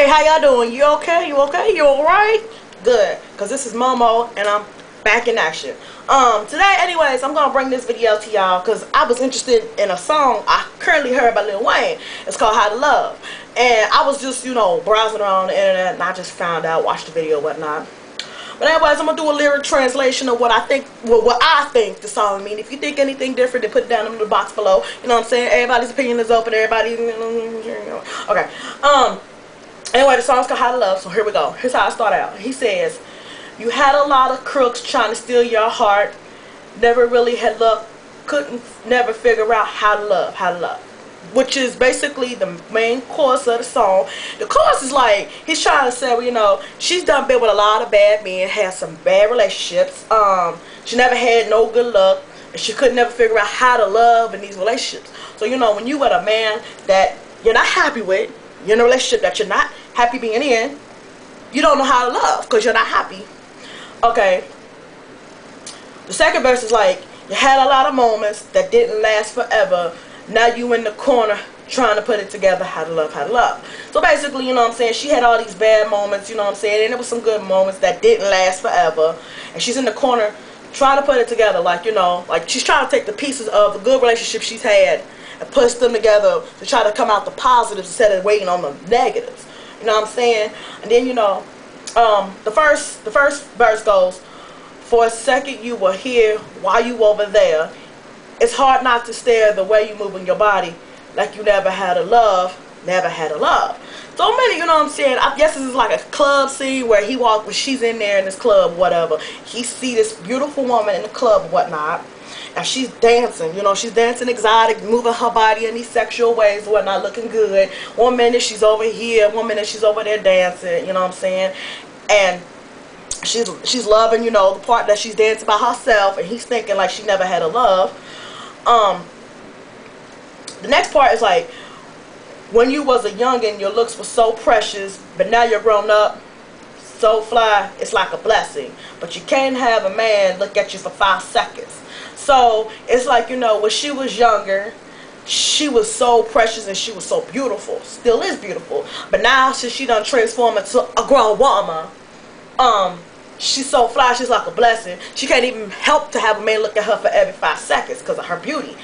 Hey, how y'all doing? You okay? You okay? You alright? Good. Because this is Momo and I'm back in action. Today, anyways, I'm going to bring this video to y'all because I was interested in a song I currently heard by Lil Wayne. It's called How to Love. And I was just, browsing around the internet and I just found out, watched the video, whatnot. But anyways, I'm going to do a lyric translation of what I think the song means. If you think anything different, then put it down in the box below. You know what I'm saying? Everybody's opinion is open. Everybody, okay. Anyway, the song's called How to Love, so here we go. Here's how I start out. He says, you had a lot of crooks trying to steal your heart. Never really had luck. Couldn't never figure out how to love. How to love. Which is basically the main chorus of the song. The chorus is like, he's trying to say, well, she's done been with a lot of bad men, had some bad relationships. She never had no good luck, and she could never figure out how to love in these relationships. So, when you with a man that you're not happy with, you're in a relationship that you're not happy being in, you don't know how to love because you're not happy. Okay. The second verse is like, you had a lot of moments that didn't last forever. Now you in the corner trying to put it together. How to love, how to love. So basically, she had all these bad moments, and there was some good moments that didn't last forever. And she's in the corner trying to put it together, like she's trying to take the pieces of the good relationships she's had and push them together to try to come out the positives instead of waiting on the negatives. You know what I'm saying? And then, the first verse goes, for a second you were here while you over there. It's hard not to stare the way you moving your body like you never had a love, never had a love. So many, I guess this is like a club scene where she's in there in this club, whatever. He see this beautiful woman in the club, whatnot. And she's dancing, she's dancing exotic, moving her body in these sexual ways, whatnot, looking good. 1 minute she's over here, 1 minute she's over there dancing, you know what I'm saying? And she's loving, the part that she's dancing by herself, and he's thinking like she never had a love. The next part is like, when you was a youngin', your looks were so precious, but now you're grown up, so fly, it's like a blessing. But you can't have a man look at you for 5 seconds. So it's like, when she was younger, she was so precious and she was so beautiful. Still is beautiful. But now, since she done transformed into a grown woman, she's so fly, she's like a blessing. She can't even help to have a man look at her for every 5 seconds because of her beauty.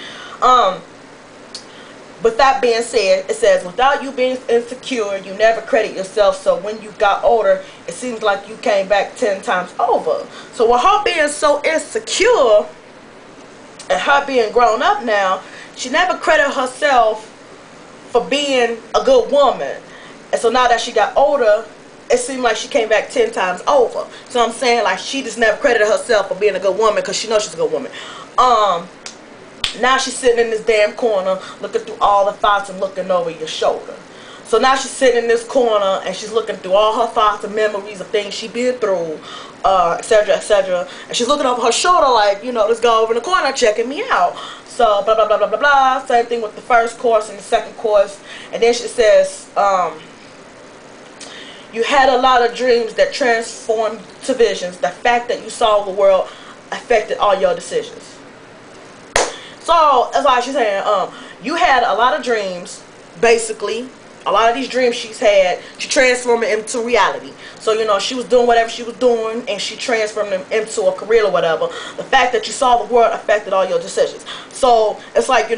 With that being said, it says, without you being insecure, you never credit yourself. So when you got older, it seems like you came back 10 times over. So with her being so insecure, and her being grown up now, she never credited herself for being a good woman. And so now that she got older, it seemed like she came back 10 times over. So I'm saying, like, she just never credited herself for being a good woman because she knows she's a good woman. Now she's sitting in this damn corner looking through all the thoughts and looking over your shoulder. So now she's sitting in this corner and she's looking through all her thoughts and memories of things she's been through, etc., etc. And she's looking over her shoulder like, this guy over in the corner checking me out. So, blah, blah, blah, blah, blah, blah. Same thing with the first course and the second course. And then she says, you had a lot of dreams that transformed to visions. The fact that you saw the world affected all your decisions. So, that's why she's saying, you had a lot of dreams, basically. A lot of these dreams she's had, she transformed it into reality. So, she was doing whatever she was doing, and she transformed them into a career or whatever. The fact that you saw the world affected all your decisions. So, it's like,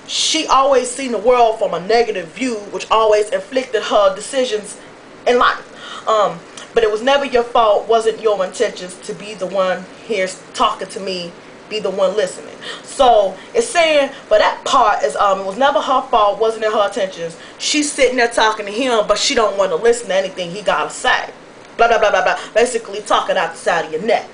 she always seen the world from a negative view, which always inflicted her decisions in life. But it was never your fault, wasn't your intentions to be the one here talking to me, be the one listening. So it's saying, but that part is it was never her fault, wasn't in her intentions. She's sitting there talking to him, but she don't want to listen to anything he gotta say. Blah blah blah blah blah. Basically talking out the side of your neck.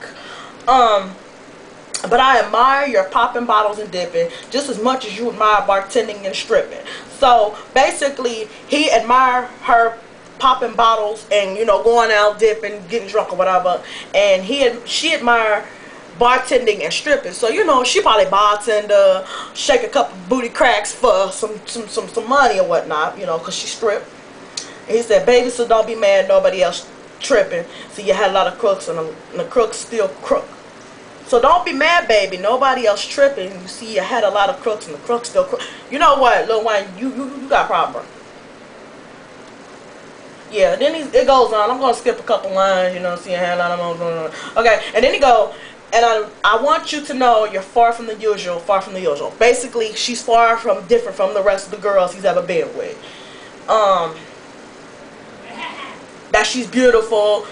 But I admire your popping bottles and dipping just as much as you admire bartending and stripping. So basically he admired her popping bottles and going out dipping, getting drunk or whatever, and she admired bartending and stripping. So she probably bartender, shake a couple booty cracks for some money or whatnot, because she stripped. And he said, baby, so don't be mad nobody else tripping. So you had a lot of crooks and the crooks still crook. So don't be mad, baby, nobody else tripping. You see, you had a lot of crooks and the crooks still crook. You know what, Lil Wayne, you got a problem. Yeah, then it goes on. I'm gonna skip a couple lines, you know, seeing how. Okay, and then he go, and I want you to know you're far from the usual, far from the usual. Basically, she's far from different from the rest of the girls he's ever been with. That she's beautiful,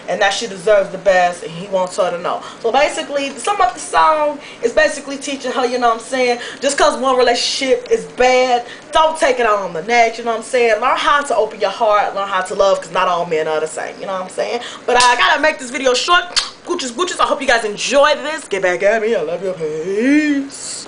and that she deserves the best, and he wants her to know. So basically, the sum of the song is basically teaching her, you know what I'm saying, just because one relationship is bad, don't take it on the next, you know what I'm saying. Learn how to open your heart, learn how to love, because not all men are the same, you know what I'm saying. But I gotta make this video short. Gooches, I hope you guys enjoyed this. Get back at me. I love you. Peace.